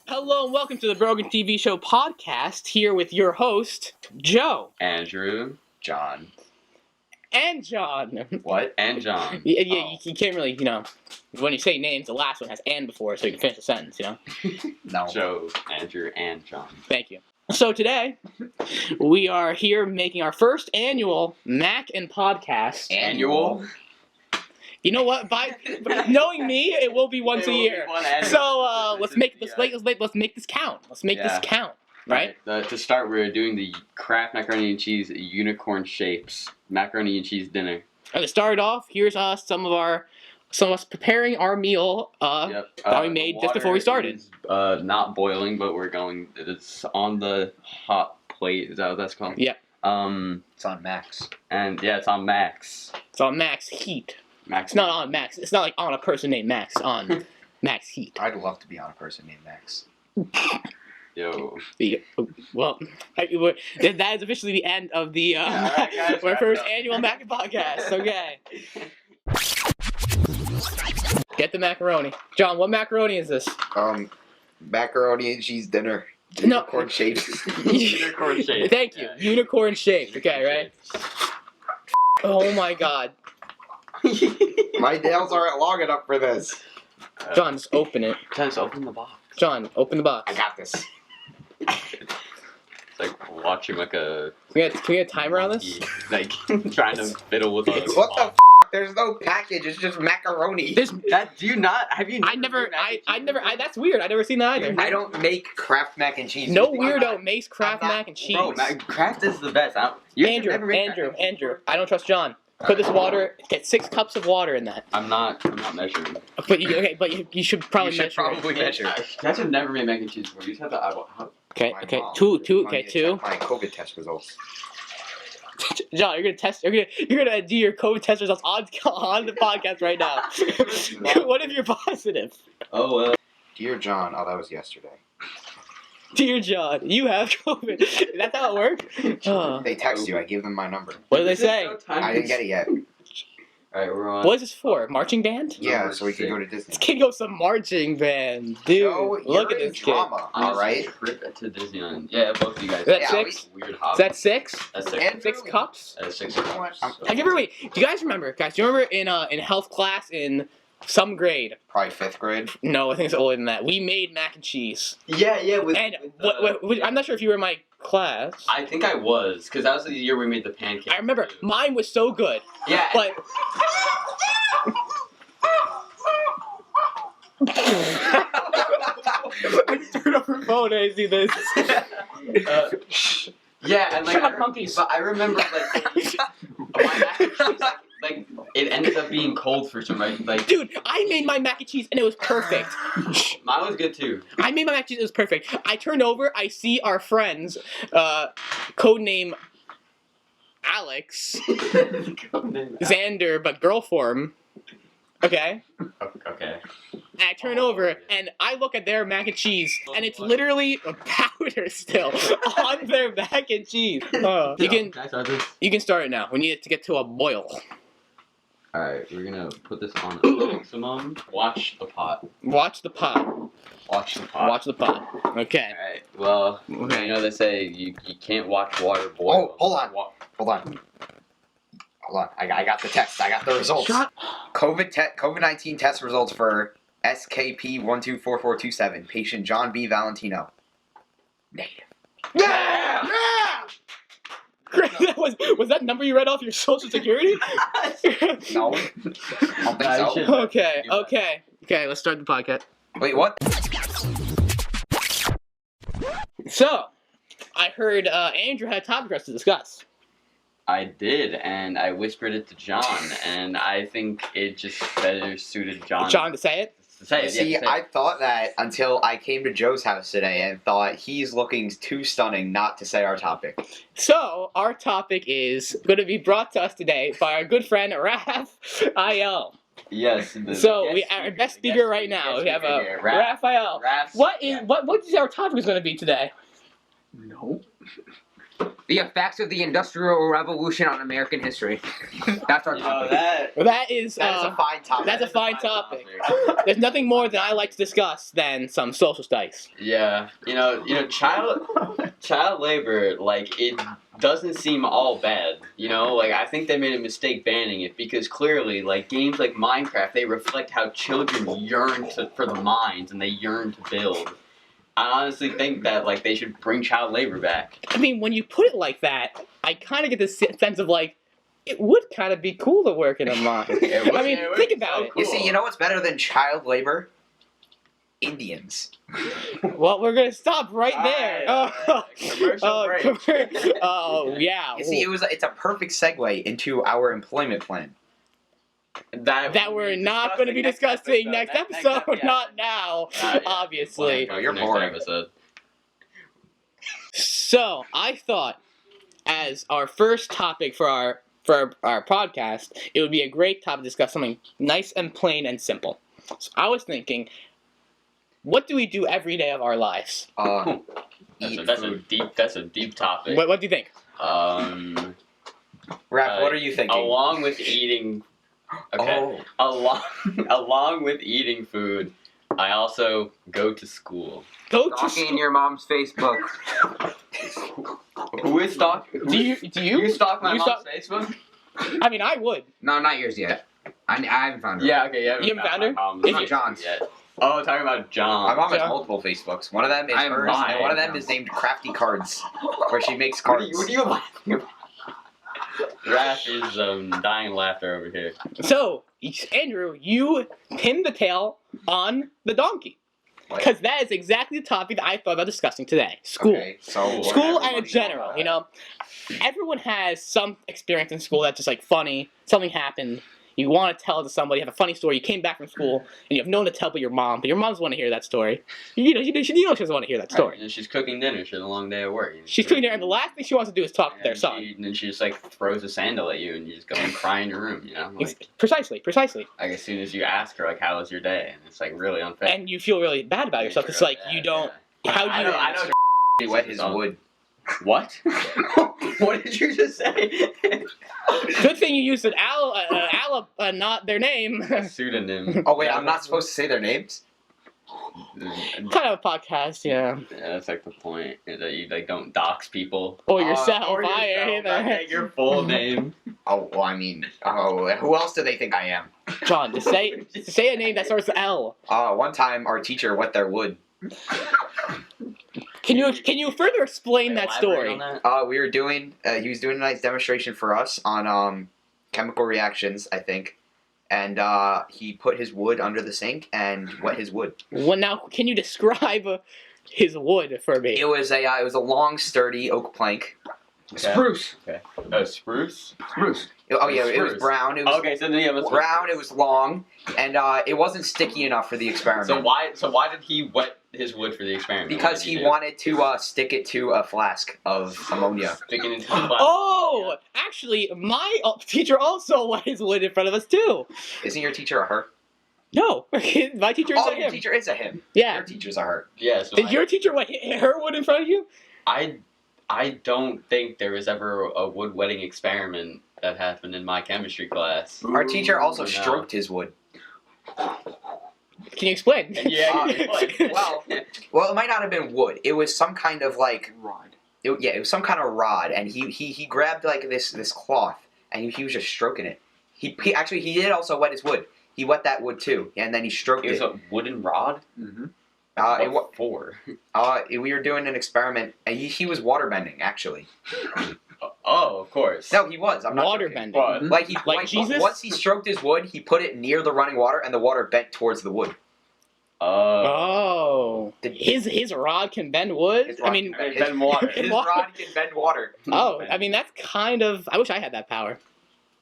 Hello and welcome to the Brogan TV Show podcast. Here with your host, Joe. Andrew. John. And John. What? And John. Yeah, you can't really, when you say names, the last one has "and" before, so you can finish the sentence, No. Joe, Andrew, and John. Thank you. So today, we are here making our first annual Mac and podcast. Annual? You know what? By knowing me, it will be once a year. So let's make this count. Let's make this count, right? To start, we're doing the Kraft macaroni and cheese unicorn shapes macaroni and cheese dinner. And to start off, here's some of us preparing our meal that we made just before we started. Is, not boiling, but it's on the hot plate. Is that what that's called? Yeah. It's on max. And yeah, it's on max. It's on max heat. Max. It's not on max. It's not like on a person named Max. On max heat. I'd love to be on a person named Max. Yo. Well, that is officially the end of the right, guys, our wrap first it up. annual Mac podcast. Okay. Get the macaroni. John, what macaroni is this? Macaroni and cheese dinner. No. Unicorn shapes. Unicorn shape. Thank you. Unicorn shaped. Okay, right? Oh my God. My nails aren't long enough for this. John, just open it. Just open the box. John, open the box. I got this. It's like watching like a Can we get a timer on this? like trying to fiddle with a What the f? There's no package. It's just macaroni. That do you not have you? That's weird. I never seen that either. I don't make Kraft mac and cheese. No weirdo makes Kraft mac and cheese. Bro, Kraft is the best. Andrew, I don't trust John. Put this water. Get 6 cups of water in that. I'm not measuring. But you should probably measure. I should never made mac and cheese before. You just have to eyeball. Okay, My okay, mom two. wanted Okay, me to 2. check my COVID test results. John, you're gonna do your COVID test results on the podcast right now. What if you're positive? Oh well. Dear John, that was yesterday. Dear John, you have COVID. That's how it works? They text you. I gave them my number. What did they say? I didn't get it yet. Alright, we're on. What is this for? Marching band? Yeah, so we could go to Disney. This kid goes to marching band, dude. Joe, Look you're at in this kid. drama, all right? Trip to Disneyland. Yeah, both of you guys. Is that Yeah, 6? Weird Is hobby. that 6? That's 6. And- 6 cups? That's 6. Have you ever do you guys remember in health class in some grade? Probably 5th grade. No, I think it's older than that. We made mac and cheese. Yeah. And I'm not sure if you were in my class. I think I was, because that was the year we made the pancake. I remember mine was so good. Yeah. But I just turned off her phone and I see this. Yeah, and like, Shut up, monkeys. But I remember like my mac and cheese, like it ended up being cold for some reason. Like, Dude, I made my mac and cheese and it was perfect. mine was good too. I made my mac and cheese, it was perfect. I turned over, I see our friends, codename Alex, Xander, but girl form. Okay? Okay. And I turn over and I look at their mac and cheese and it's literally a powder still on their mac and cheese. You Can I start this? can start it now. We need it to get to a boil. Alright, we're gonna put this on maximum. Watch the pot. Watch the pot. Watch the pot. Watch the pot. Okay. Alright, well, Okay. you know they say you can't watch water boil. Oh, hold on. Hold on. I got the test. I got the results. COVID-19 test results for SKP124427. Patient John B. Valentino. Negative. Yeah! was that number you read off your social security? No. I don't think so. Okay, let's start the podcast. Wait, what? So, I heard Andrew had a topic for us to discuss. I did, and I whispered it to John, and I think it just better suited John. John to say it? To say it, See, yeah, to say I it. thought that until I came to Joe's house today and thought he's looking too stunning not to say our topic. So, our topic is going to be brought to us today by our good friend Raphael. Yes. So, our best speaker right now, we have Raphael. Raph. What is our topic is going to be today? No. The effects of the Industrial Revolution on American history. That's our You know topic. That is a fine topic. that's a fine topic. There's nothing more that I like to discuss than some social studies. Yeah, child labor, like, it doesn't seem all bad. Like, I think they made a mistake banning it because clearly, like, games like Minecraft, they reflect how children yearn for the mines and they yearn to build. I honestly think that, like, they should bring child labor back. I mean, when you put it like that, I kind of get this sense of like, it would kind of be cool to work in a mine. I mean, think about it. You see, you know what's better than child labor? Indians. Well, we're gonna stop right there. Commercial break. Oh yeah. You see, it's a perfect segue into our employment plan. That we're not going to be discussing next episode. yeah. Not now, obviously. No, you're Next boring. episode. So I thought, as our first topic for our podcast, it would be a great topic to discuss something nice and plain and simple. So I was thinking, what do we do every day of our lives? Eat That's food. a deep topic. What do you think? Um, Raph, what are you thinking? along with eating. Okay. Oh, Along with eating food, I also go to school. Go to Stalking school. your mom's Facebook. Who is stalk? Do you? You stalk my you mom's stalk- Facebook? I mean, I would. No, not yours yet. I haven't found her. Yeah. Okay. Yeah. You haven't found her? my mom's Is Facebook it John's? Yet. Oh, talking about John. my mom has Yeah. multiple Facebooks. One of them is I am hers, lying. and one of them is named Crafty Cards, where she makes What cards. are you laughing about? Raph is dying laughter over here. So, Andrew, you pinned the tail on the donkey. Because that is exactly the topic that I thought about discussing today. School. Okay, so School everybody in general, knows you know. Everyone has some experience in school that's just like funny. Something happened. You want to tell it to somebody, have a funny story. You came back from school and you have no one to tell but your mom. But your mom's want to hear that story. You know she doesn't want to hear that story. Right, and she's cooking dinner. She had a long day at work. She's cooking dinner, and the last thing she wants to do is talk to their And son. and then she just like throws a sandal at you, and you just go and cry in your room. Like Precisely. as soon as you ask her like, "How was your day?" and it's like really unfair. And you feel really bad about yourself. It's like you don't. How do I you? know. I know. he wet his wood. What? What did you just say? Good thing you used an not their name. A pseudonym. Oh wait, I'm not supposed to say their names. Kind of a podcast, yeah. Yeah, that's like the point. Is that you like don't dox people. Or yourself. Or I yourself. either. Okay, your full name. Oh, well, I mean, who else do they think I am? John, to say a name that starts with L. One time our teacher wet their wood. Can you further explain that Elaborate story? on that? We were doing. He was doing a nice demonstration for us on chemical reactions, I think, and he put his wood under the sink and wet his wood. Well, now can you describe his wood for me? It was a long, sturdy oak plank. Okay. Spruce. Spruce. Spruce. Oh yeah, it was Spruce. brown. It was Okay, so then you have a brown. It was long, and it wasn't sticky enough for the experiment. So why did he wet his wood for the experiment? What Because did he do? wanted to stick it to a flask of ammonia. Stick it into the plastic. Oh, actually, my teacher also wet his wood in front of us too. Isn't your teacher a her? No, my teacher is Oh, a your him. teacher is a him. Yeah. Your teacher's a her. Yeah. So Did your teacher wet her wood in front of you? I don't think there was ever a wood wetting experiment that happened in my chemistry class. Our teacher also No. stroked his wood. Can you explain? Yeah. well- Well, it might not have been wood. It was some kind of like Rod. it was some kind of rod, and he grabbed like this cloth, and he was just stroking it. He did also wet his wood. He wet that wood too, and then he stroked It was it. a wooden rod. Mm-hmm. What for? We were doing an experiment, and he was waterbending actually. Oh, of course. No, he was. I'm not Water joking. bending. What? Like he Like Jesus? once he stroked his wood, he put it near the running water, and the water bent towards the wood. Oh, his rod can bend wood. His I rod mean, can bend- Bend water. His Water. rod can bend water. oh, I mean that's kind of. I wish I had that power.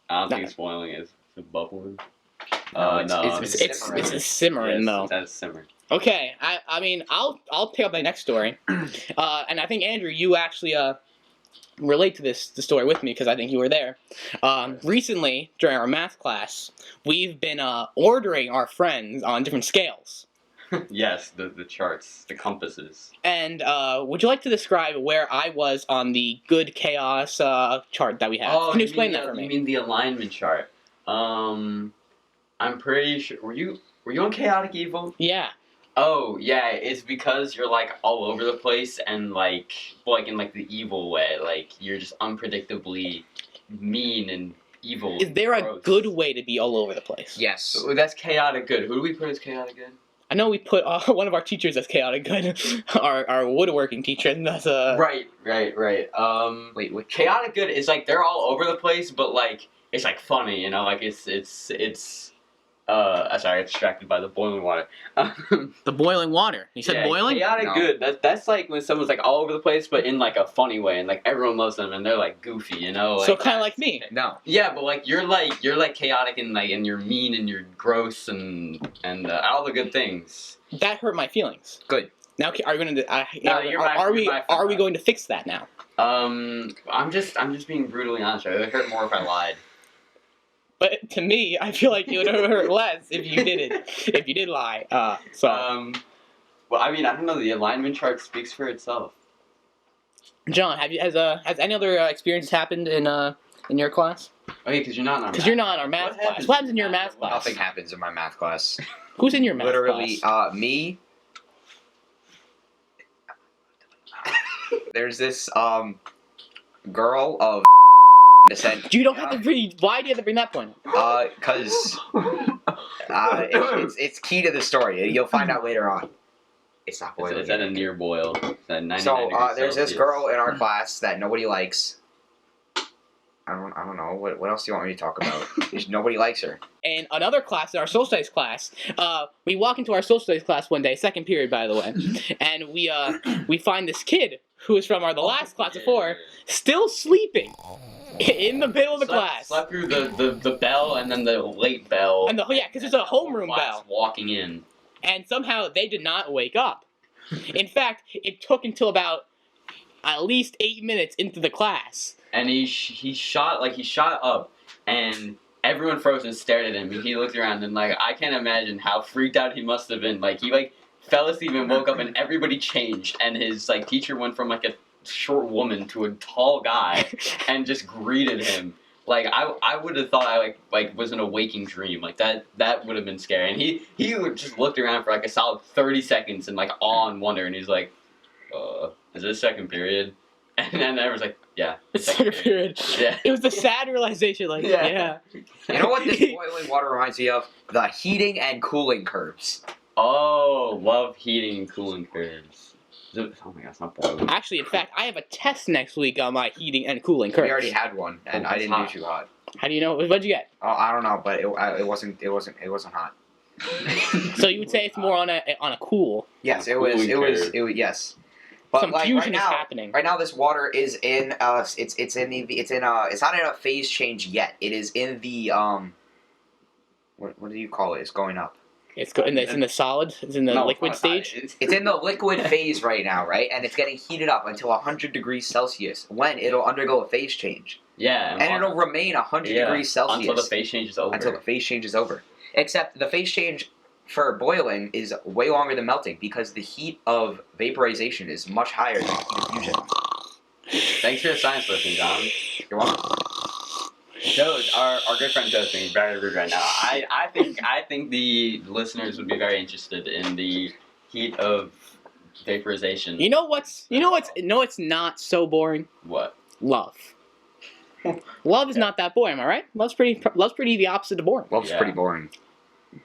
I don't think it's boiling. It's bubbling. No, it's- no. It's a simmering though. That's simmering. Okay, I mean I'll take up my next story, and I think Andrew, you actually relate to the story with me because I think you were there. Recently during our math class, we've been ordering our friends on different scales. Yes, the charts, the compasses. And would you like to describe where I was on the good chaos chart that we have? Can you explain that for You me? mean the alignment chart? I'm pretty sure. Were you on chaotic evil? Yeah. Oh yeah, it's because you're like all over the place and like in like the evil way. Like you're just unpredictably mean and evil. Is there a gross. good way to be all over the place? Yes. So that's chaotic good. Who do we put as chaotic good? I know we put one of our teachers as chaotic good, our woodworking teacher, and that's Right. Wait, what? Chaotic good is like they're all over the place, but like it's like funny, you know, like it's sorry, I got distracted by the boiling water. the boiling water. You said Yeah, boiling? Chaotic No. good. That's like when someone's like all over the place, but in like a funny way, and like everyone loves them, and they're like goofy, you know. So like kind of that. like me. No. Yeah, but like you're like chaotic and like and you're mean and you're gross and all the good things. That hurt my feelings. Good. Now, are we going to? No, you're right, Are we? you're right, Are we right. going to fix that now? I'm just being brutally honest. Right? It would hurt more if I lied. But to me, I feel like it would have hurt less if you didn't. If you did lie. Well, I mean, I don't know. The alignment chart speaks for itself. John, has any other experience happened in your class? Okay, because you're not in our. Because you're not in our math class. What happens in your math class? Nothing happens in my math class. Who's in your math Literally, class? me. There's this girl of descent. You don't have to bring. Why do you have to bring that point? Cause it's key to the story. You'll find out later on. It's not boiling. It's at a near boil. It's at 99 So degrees there's this Celsius. girl in our class that nobody likes. I don't know. What else do you want me to talk about? Nobody likes her. And another class, our social studies class, we walk into our social studies class one day, second period by the way, and we find this kid who is from the last class before, still sleeping in the middle of the class. Slept through the bell and then the late bell. And because there's a homeroom class bell, walking in. and somehow they did not wake up. In fact, it took until about at least 8 minutes into the class. And he shot up, and everyone froze and stared at him. And he looked around, and like I can't imagine how freaked out he must have been. Like he like fell asleep and woke up, and everybody changed, and his like teacher went from like a short woman to a tall guy, and just greeted him. Like I would have thought I like was in a waking dream. Like that would have been scary. And he just looked around for like a solid 30 seconds and like awe and wonder, and he's like, is this second period? And then everyone's like, yeah. It's second period. Yeah. It was the sad realization, like, Yeah. You know what this boiling water reminds me of? The heating and cooling curves. Oh, love heating and cooling curves. Oh my god, it's not boiling. Actually, in fact, I have a test next week on my heating and cooling curves. We already had one, and I didn't do too hot. How do you know? What'd you get? Oh, I don't know, but it wasn't hot. So you would say it's more on a cool. Yes, Cooling curve. yes. But Some like, fusion right now, is happening. Right now, this water is in it's not in a phase change yet. It is in the what do you call it? It's going up. It's in the solid. It's in the No, liquid it's not. stage. It's in the liquid phase right now, right? And it's getting heated up until 100 degrees Celsius. When it'll undergo a phase change, Yeah, and it'll remain 100 degrees Celsius until the phase change is over. until the phase change is over. Except the phase change for boiling is way longer than melting because the heat of vaporization is much higher than the heat of fusion. Thanks for your science lesson, John. You're welcome. Joe, our good friend Joe's being very rude right now. I think the listeners would be very interested in the heat of vaporization. You know what's it's not so boring. What? Love. Love is not that boring, am I right? Love's pretty the opposite of boring. Love's Yeah. pretty boring.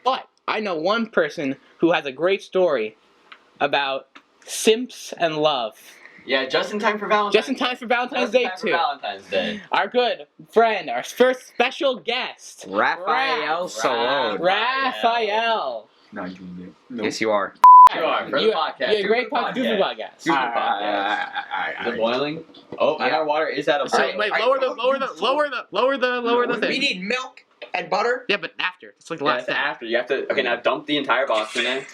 But I know one person who has a great story about simps and love. Yeah, just in time for Valentine's. Just in time for Valentine's Just in Day time for too. Valentine's Day. Our good friend, our first special guest, Raphael Salone. Raphael. Not doing it. Yes, you are. You are for the You- podcast. You're a Do great the podcast. Do the podcast. Do the podcast. Is it boiling? Oh, Yeah. our water is at a So boil. wait, I- lower the We thing. need milk and butter. Yeah, but after. It's like the Yeah, last it's step. after. You have to. Okay, now dump the entire box in there.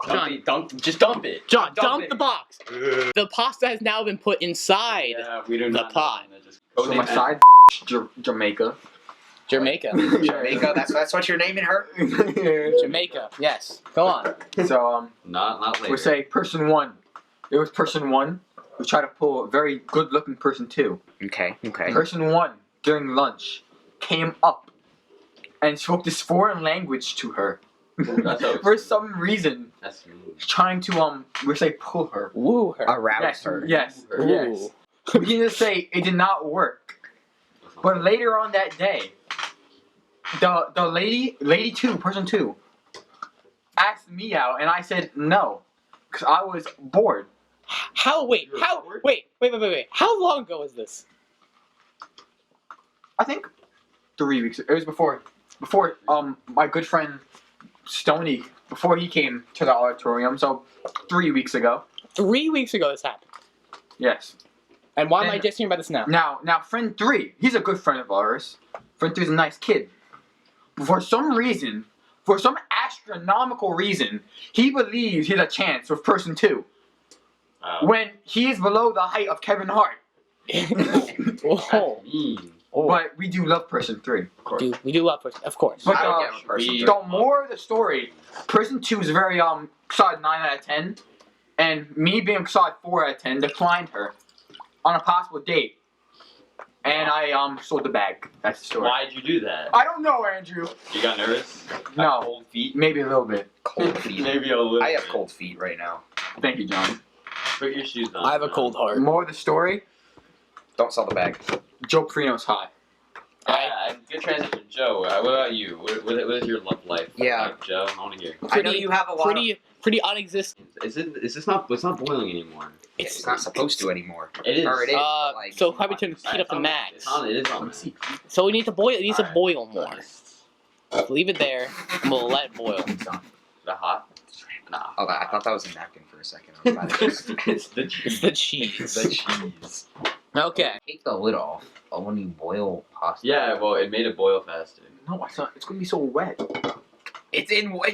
John. Just dump it. John, Dump dump it. the box. The pasta has now been put inside. Yeah, we do The not. pot. Just So my side, Jamaica. Jamaica. Jamaica. That's what you're naming her. Jamaica. Yes. Go on. So Not later. we'll say person one. There was person one who tried to pull a very good-looking person two. Okay. Okay. Person one during lunch came up and spoke this foreign language to her. That's how For some reason, That's mean. trying to we'll say pull her. Woo her. Arouse Yes, her. yes, Ooh. yes. We can just say it did not work. But later on that day, the lady two, person two, asked me out, and I said no, because I was bored. Wait. How long ago was this? I think 3 weeks. It was before my good friend Stony, before he came to the auditorium. So 3 weeks ago. 3 weeks ago this happened. Yes. And why am I And- just hearing about this now? Now, friend three, he's a good friend of ours. Friend three's a nice kid. But for some reason, for some astronomical reason, he believes he has a chance with person two when he is below the height of Kevin Hart. Whoa. That's mean. But we do love person three, of course. We do love person, of course. But I would get with person we- three. the more of the story, person two is very solid 9 out of 10, and me being solid 4 out of 10 declined her on a possible date, and I sold the bag. That's the story. Why'd you do that? I don't know, Andrew. You got nervous? No. Got cold feet? Maybe a little bit. Cold feet. Maybe a little. I have bit. cold feet right now. Thank you, John. Put your shoes on. I have a John. cold heart. More of the story. Don't sell the bag. Joe Prino's hot. Good transition, Joe. What about you? What is your love life? Yeah. like, Joe. I want to hear. I know you have a lot. Pretty unexistent. Is this not? It's not boiling anymore. It's not supposed to anymore. It is. Or it is. but, like, So probably to heat up the It max. is on. max. So we need to boil. It needs to Alright. boil more. Leave it there, and we'll let it boil. The hot. Nah. Oh, I thought that was a napkin for a second. I was about to just it's the It's cheese. the cheese. the cheese. Okay. Take the lid off when you boil pasta. Yeah, well, it made it boil faster. No, it's gonna be so wet. It's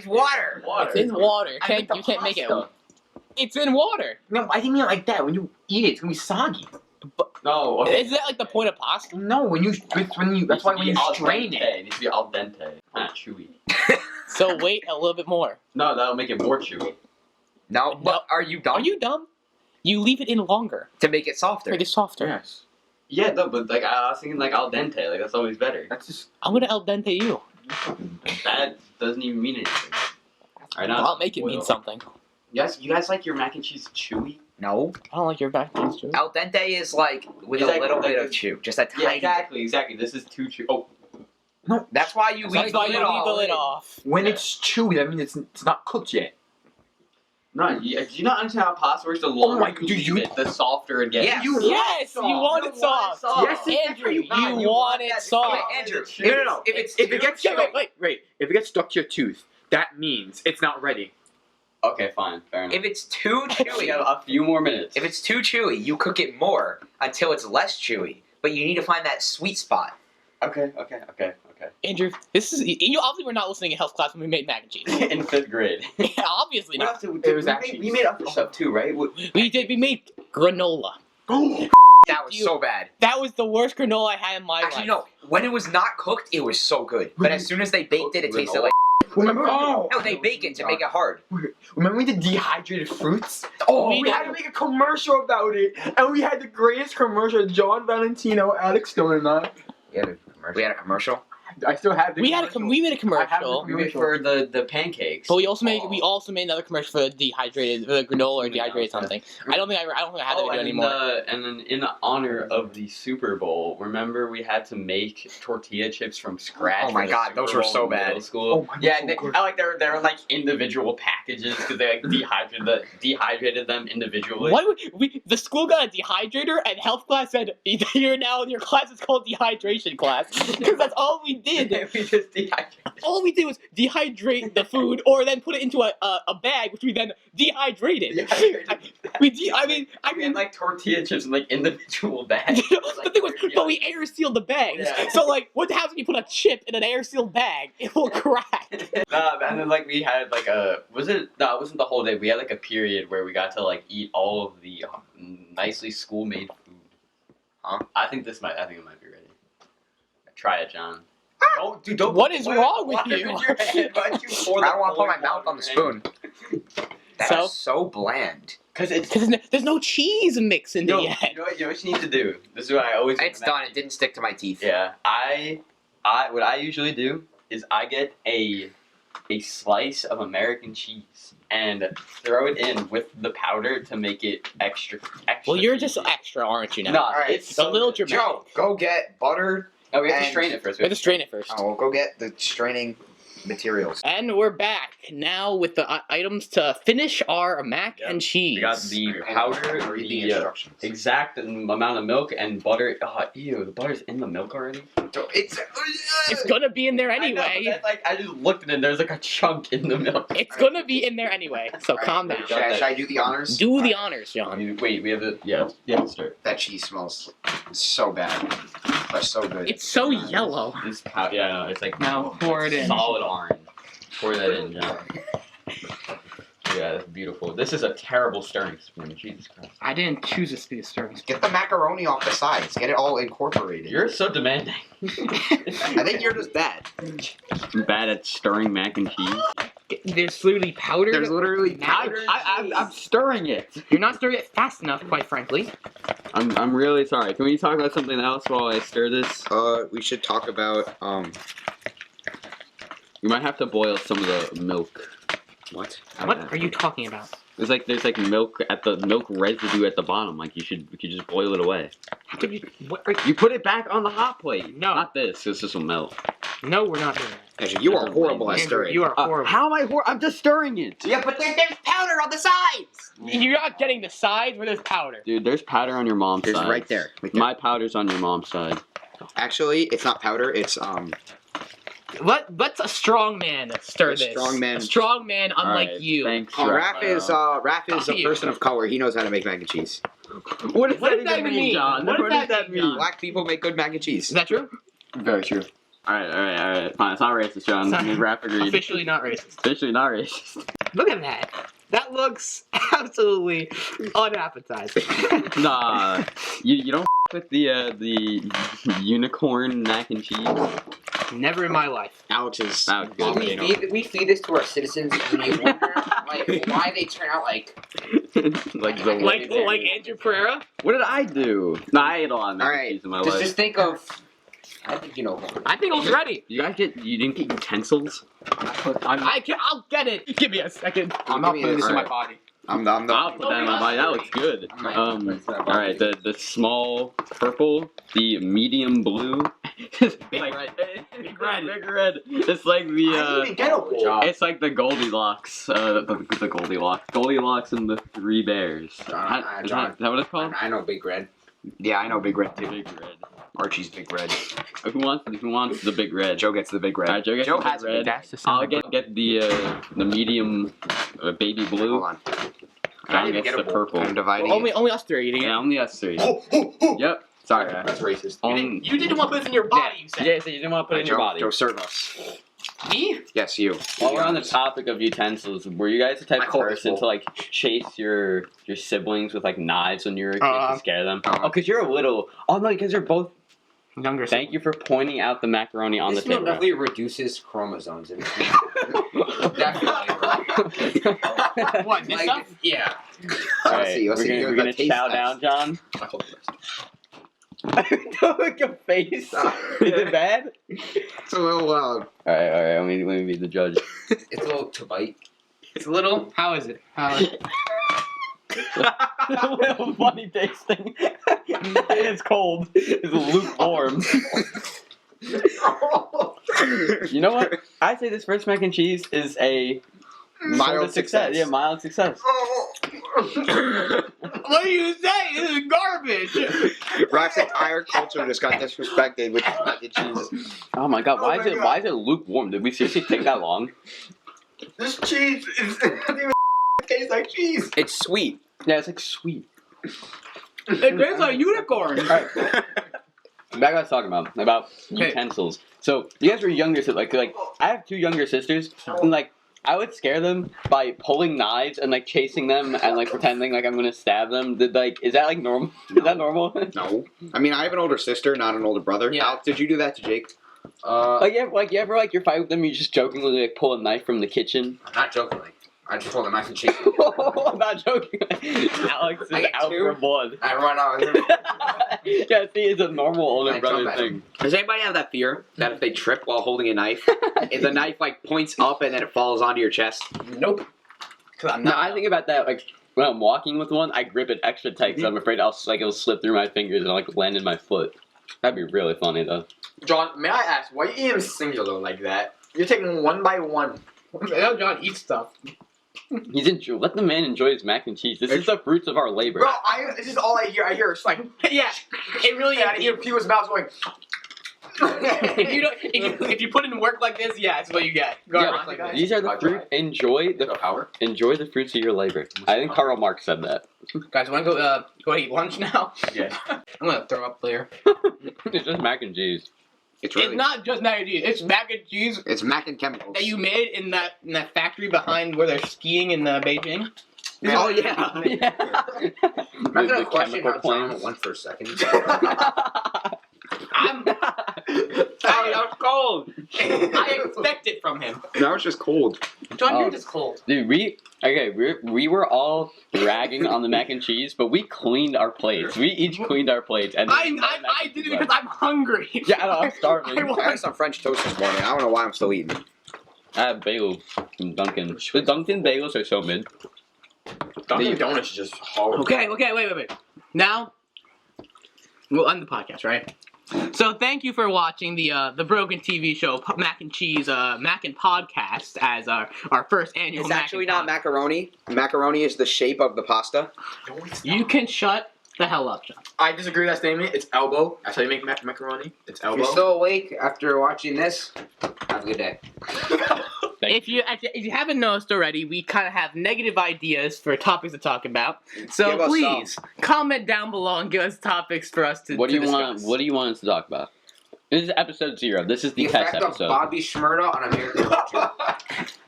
water. It's in water. I meant the You can't make it. pasta. It's in water. No, I didn't mean it like that. When you eat it, it's gonna be soggy. No. Okay. Is that like the point of pasta? No, that's why when you strain it. It needs to be al dente, not chewy. So wait a little bit more. No, that'll make it more chewy. No, but are you dumb? Are you dumb? You leave it in longer. to make it softer? Make it softer. Yes. Yeah, no, but like I was thinking like al dente, like that's always better. That's just. I'm gonna al dente you. That doesn't even mean anything. Alright, now I'll make it mean something. You guys like your mac and cheese chewy? No. I don't like your back things, Joe. Al dente is like with Is a that- little like bit of this- chew, just a tiny. Yeah, exactly. This is too chewy. Oh, That's why you That's leave why the you lid leave the off. lid off. When Yeah. it's chewy, that means it's not cooked yet. no, do you not understand how pasta works? The Oh longer my- you do leave you- it, the softer it gets. Yes. Yes, you want it soft. Yes, Andrew, you You want want it that soft. soft. Andrew, No. If it's If it gets Yeah, stuck, wait. If it gets stuck to your tooth, that means it's not ready. Okay, fine, fair enough. if it's too We chewy, have a few more minutes. if it's too chewy, you cook it more until it's less chewy. But you need to find that sweet spot. Okay. Andrew, this is you obviously were not listening in health class when we made mac and cheese. In 5th grade. Yeah, obviously not. It was actually- we made other stuff too, right? We made granola. That was You- so bad. That was the worst granola I had in my Actually, life. no. When it was not cooked, it was so good. But as soon as they baked it, it tasted like. Remember? No, they bake it to make it hard. Remember the dehydrated fruits? Oh, We had to make a commercial about it, and we had the greatest commercial. John Valentino, Alex Stone, and I. Yeah, the commercial. we had a commercial. I still have the. We made a commercial. commercial. We made for the pancakes. But we also made another commercial for the dehydrated the granola or Yeah, dehydrated okay. something. I don't think I had to do and anymore. and then in honor of the Super Bowl, remember we had to make tortilla chips from scratch. Oh my for the God, Super those were Bowl so in bad. middle School. Oh my God, Yeah, so and they, good. I like they were like individual packages because they like dehydrated them individually. Why would the school got a dehydrator and health class said you're now your class is called dehydration class because that's all we did. we just dehydrated. All we did was dehydrate the food or then put it into a bag which we then dehydrated. We I had mean like tortilla chips in like individual bags. the thing was, but we air sealed the bags. Yeah. So like, what happens when you put a chip in an air sealed bag? It will crack. And then like we had like it wasn't the whole day. We had like a period where we got to like eat all of the nicely school made food. Huh? I think it might be ready. Try it, John. Don't. What is wrong with water you? in your hand. Why'd you pour I don't want to put my boiling mouth water on the in your hand? spoon. That So? is so bland. Cause it's. Because there's no cheese mixed in Yo, it yet. you know what you need to do? This is what I always. It's done. It didn't stick to my teeth. Yeah, what I usually do is I get a slice of American cheese and throw it in with the powder to make it extra. Well, you're just cheesy. extra, aren't you now? No, Alright, it's a so little good. dramatic. Joe, go get butter. Oh, we have to and- strain it first. We have to strain it first. Oh, well, go get the straining materials. And we're back now with the items to finish our mac Yep. and cheese. We got the powder, Read the the instructions. exact amount of milk, and butter. Oh, ew, the butter's in the milk already. It's gonna be in there I know, anyway. but that's like I just looked at it. There's like a chunk in the milk. It's gonna be in there anyway. So Alright, calm down. Should I do the honors? Do the honors, John. Wait, we have the start. That cheese smells so bad, but so good. It's so yellow. This powder, yeah, no, it's like Now pour it in. solid orange. Pour that in, John. Yeah, that's beautiful. This is a terrible stirring spoon. Jesus Christ. I didn't choose this to be a serving spoon. Get the macaroni off the sides. Get it all incorporated. You're so demanding. I think you're just bad. bad at stirring mac and cheese. There's literally powder. There's literally powder. I'm stirring it. You're not stirring it fast enough, quite frankly. I'm really sorry. Can we talk about something else while I stir this? We should talk about You might have to boil some of the milk. what? What are you talking about? There's like milk residue at the bottom. Like you could just boil it away. How could you? What are You put it back on the hot plate. No. Not this. This will melt. No, we're not doing that. Andrew, you are horrible at Andrew, stirring. you are horrible. How am I? I'm just stirring it. Yeah, but then there's powder on the sides. You're not getting the sides where there's powder. Dude, there's powder on your mom's There's side. right there. Right there. My powder's on your mom's side. Actually, it's not powder. It's Let's a strong man stir A this. strong man. A strong man, unlike Alright, you. Thanks. Raph is a Copy. person of color. He knows how to make mac and cheese. What does What that does that even mean? mean, John? What does that that mean, John? Black people make good mac and cheese. Is that true? Very true. Alright. Fine. It's not racist, John. It's not- Me and Raph agreed. Officially not racist. Officially not racist. Look at that. That looks absolutely unappetizing. Nah, you don't with the unicorn mac and cheese. Never in my life. Alex is That was good. we feed this to our citizens, and you wonder why they turn out like. like the Like Andrew Pereira? What did I do? No, I ate a lot of mac and Alright, cheese in my just, life. just think of. I think you know. I think I was ready. You didn't get utensils? I'll get it. Give me a second. I'm not Give me putting this, this in my alright. body. I'm I'll put that in my body. That looks good. Alright, the small purple, the medium blue. Big red. Big red. It's like the get a bowl. it's like the Goldilocks, the Goldilocks and the Three Bears. John, Is that what it's called? I know Big Red. Yeah, I know Big Red too. Big Red. Archie's Big Red. Who wants the Big Red? Joe gets the Big Red. Alright, Joe gets the has Big Red. That's the I'll get the medium baby blue. Hold on. John even gets get a the bowl. purple. I'm dividing. Only us three are eating it. Yeah, only us three. it. Yep. Sorry. That's racist. You didn't want this in your body, you said. Yeah, so you didn't want to put it in your body. Joe, serve us. Me? Yes, you. While we're on the topic of utensils, were you guys the type My of call is person full. to like chase your siblings with like knives when you were a kid to scare them? Uh-huh. Oh, because you're a little. Oh no, because you're both. Younger. Thank you for pointing out the macaroni on This the meal table. definitely reduces chromosomes. Definitely, bro. What, this Like, stuff? yeah. Let's see, let's see. We're The gonna taste chow test. down, John. I hope so. Don't make a face. Is it bad? It's a little All right. Let me be the judge. It's a little to bite. It's a little. How is it? How is it? A little funny tasting. It's cold. It's lukewarm. You know what? I say this first mac and cheese is a sort of success. Yeah, mild success. What do you say? This is garbage. Raph's entire culture just got disrespected with mac and cheese. Oh my god, why is it lukewarm? Did we seriously take that long? This cheese doesn't even taste like cheese. It's sweet. Yeah, it's like sweet. It tastes like unicorn. Alright. Back to what I was talking about utensils. So you guys were younger, so like I have two younger sisters, and like I would scare them by pulling knives and like chasing them and like pretending like I'm gonna stab them. Is that like normal? Is that normal? No. I mean, I have an older sister, not an older brother. Yeah. Alex, did you do that to Jake? Like you ever you're fighting with them, you just jokingly like pull a knife from the kitchen. Not jokingly. I just told him I can cheat. I'm not joking. Alex is I got out two. for blood. I run out. Yeah, see, it's a normal older I brother jump at thing. Does anybody have that fear that if they trip while holding a knife, if the knife like points up and then it falls onto your chest? Nope. Cause I'm No, not. I think about that like when I'm walking with one, I grip it extra tight because I'm afraid it'll slip through my fingers and like land in my foot. That'd be really funny though. John, may I ask, why are you eating singular like that? You're taking one by one. I know John eats stuff. Let the man enjoy his mac and cheese. This is the fruits of our labor. Bro, this is all I hear. I hear it's like, Yeah, it really I hear is. people's mouths going. If you put in work like this, yeah, it's what you get. Garbage like this. These are the fruit. Enjoy the fruits of your labor. I think Karl Marx said that. Guys, want to go eat lunch now? Yeah. I'm gonna throw up later. It's just mac and cheese. It's It's not just mac and cheese. It's mac and cheese It's mac and chemicals. that you made in that factory behind where they're skiing in Beijing. Oh yeah. Yeah. Imagine The a question chemical how John plants. went for a second. I'm. That was cold. I expect it from him. Now it's just cold. John, Oh. you're just cold. Dude, we were all ragging on the mac and cheese, but we cleaned our plates. We each cleaned our plates, and I did it because I'm hungry. Yeah, I know, I'm starving. I I want- had some French toast this morning. I don't know why I'm still eating. I have bagel from Dunkin'. The Dunkin' bagels are so mid. Dunkin' Donuts is just horrible. Okay, wait. Now, we'll end the podcast, right? So thank you for watching the Broken TV show Mac and Cheese Mac and Podcast as our first annual. It's Mac actually and not Pod. macaroni. Macaroni is the shape of the pasta. You can shut the hell up, John. I disagree with that statement. It's elbow. That's how you make macaroni. It's If elbow. you're still awake after watching this, have a good day. If you haven't noticed already, we kind of have negative ideas for topics to talk about. So Give us please comment down below and give us topics for us to. What do you discuss. want? What do you want us to talk about? This is episode 0. This is the The test effect of episode. Bobby Shmurda on American culture.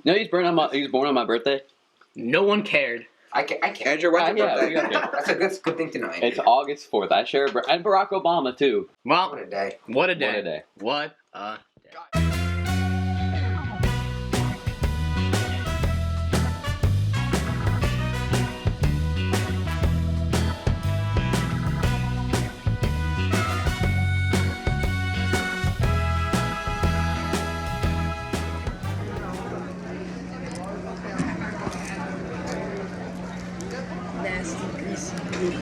No, he's born on my birthday. No one cared. I can't. Andrew, when's your Yeah, birthday? we got it. That's a good thing to know. Andrew. It's August 4th. I share and Barack Obama too. Well, What a day. what a day. What a day. What a day.